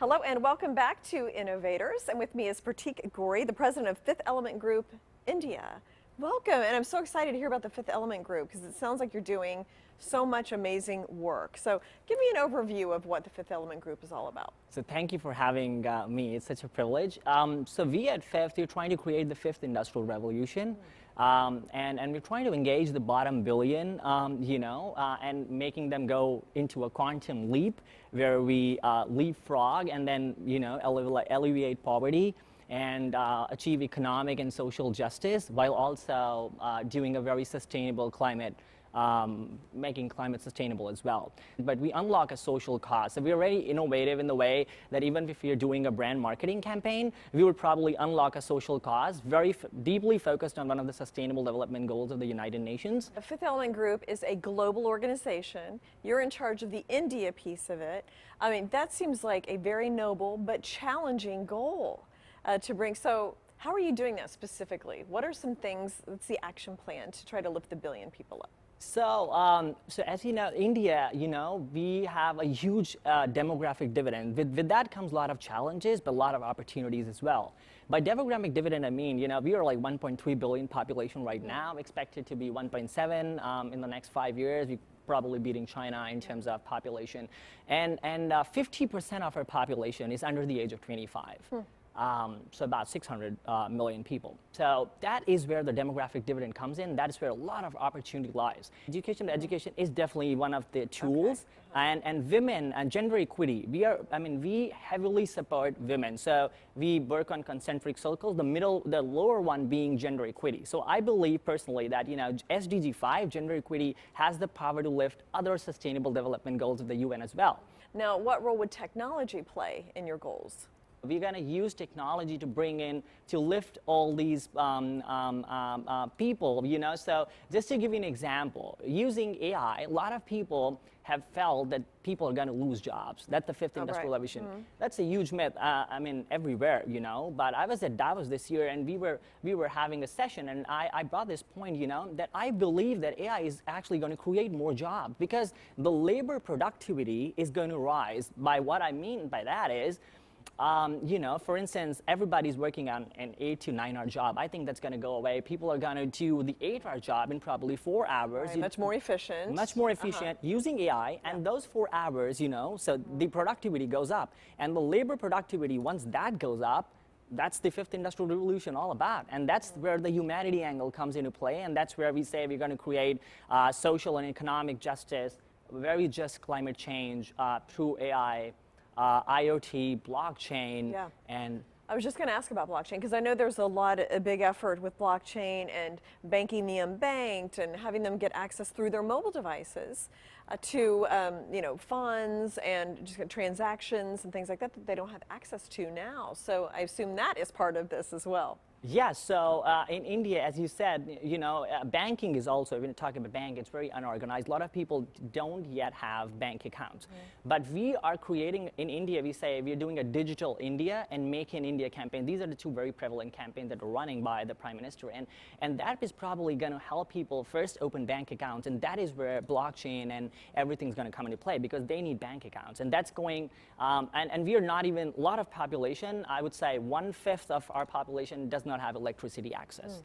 Hello and welcome back to Innovators. And with me is Pratik Gauri, the president of Fifth Element Group, India. Welcome, and I'm so excited to hear about the Fifth Element Group because it sounds like you're doing so much amazing work. So give me an overview of what the Fifth Element Group is all about. So thank you for having me. It's such a privilege. So we at Fifth, we're trying to create the fifth industrial revolution. And we're trying to engage the bottom billion, and making them go into a quantum leap where we leapfrog and then, alleviate poverty and achieve economic and social justice while also doing a very sustainable climate, making climate sustainable as well. But we unlock a social cause. So we're very innovative in the way that even if you're doing a brand marketing campaign, we would probably unlock a social cause, very deeply focused on one of the sustainable development goals of the United Nations. The Fifth Element Group is a global organization. You're in charge of the India piece of it. I mean, that seems like a very noble but challenging goal to bring. So how are you doing that specifically? What are some things, what's the action plan to try to lift the billion people up? So, as you know, India, we have a huge demographic dividend. With that comes a lot of challenges, but a lot of opportunities as well. By demographic dividend, I mean, we are like 1.3 billion population right now, expected to be 1.7 in the next 5 years. We're probably beating China in terms of population. And 50% of our population is under the age of 25. So about 600 million people. So that is where the demographic dividend comes in. That is where a lot of opportunity lies. Education is definitely one of the tools. Okay. And women and gender equity. We heavily support women. So we work on concentric circles, the lower one being gender equity. So I believe personally that, SDG 5, gender equity, has the power to lift other sustainable development goals of the UN as well. Now, what role would technology play in your goals? We're going to use technology to bring in, to lift all these people, So just to give you an example, using AI, a lot of people have felt that people are going to lose jobs. That's the fifth industrial revolution. That's a huge myth, everywhere, But I was at Davos this year and we were having a session and I brought this point, that I believe that AI is actually going to create more jobs because the labor productivity is going to rise. By what I mean by that is, for instance, everybody's working on an 8 to 9 hour job. I think that's going to go away. People are going to do the 8 hour job in probably 4 hours. Right, much more efficient. Much more efficient using AI. And those 4 hours, so the productivity goes up. And the labor productivity, once that goes up, that's the fifth industrial revolution all about. And that's where the humanity angle comes into play. And that's where we say we're going to create social and economic justice, very just climate change through AI. IoT, blockchain, and I was just going to ask about blockchain because I know there's a big effort with blockchain and banking the unbanked and having them get access through their mobile devices to funds and just transactions and things like that they don't have access to now. So I assume that is part of this as well. Yes, so in India, as you said, banking is also, when you talk about bank, it's very unorganized. A lot of people don't yet have bank accounts. But we are creating, in India, we say we're doing a digital India and Make in India campaign. These are the two very prevalent campaigns that are running by the Prime Minister. And that is probably going to help people first open bank accounts. And that is where blockchain and everything's going to come into play because they need bank accounts. And that's going, and we are not even, a lot of population, I would say 1/5 of our population does not have electricity access.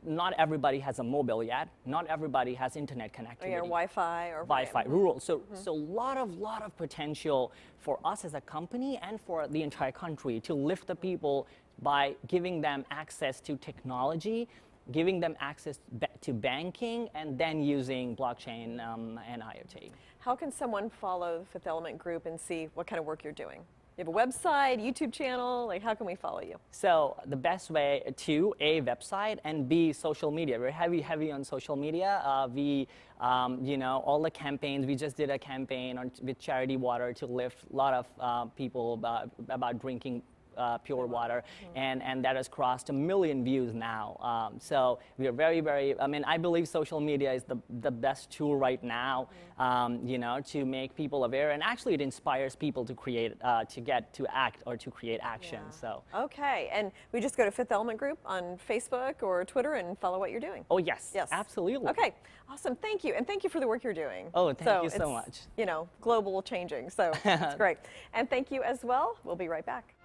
Not everybody has a mobile yet. Not everybody has internet connectivity. Or Wi-Fi or Wi-Fi, rural. So a lot of potential for us as a company and for the entire country to lift the people by giving them access to technology, giving them access to banking, and then using blockchain and IoT. How can someone follow the Fifth Element Group and see what kind of work you're doing? You have a website, YouTube channel, like how can we follow you? So the best way to A, website, and B, social media. We're heavy on social media. All the campaigns, we just did a campaign with charity water to lift a lot of people about drinking pure water, and that has crossed 1 million views now. So we are very, very, I mean, I believe social media is the best tool right now, you know, to make people aware, and actually it inspires people to create, to get to act or to create action. Yeah. So. Okay, and we just go to Fifth Element Group on Facebook or Twitter and follow what you're doing. Oh yes, Yes, absolutely. Okay, awesome. Thank you, and thank you for the work you're doing. Oh, thank you so it's, much. You know, global changing. So that's great, and thank you as well. We'll be right back.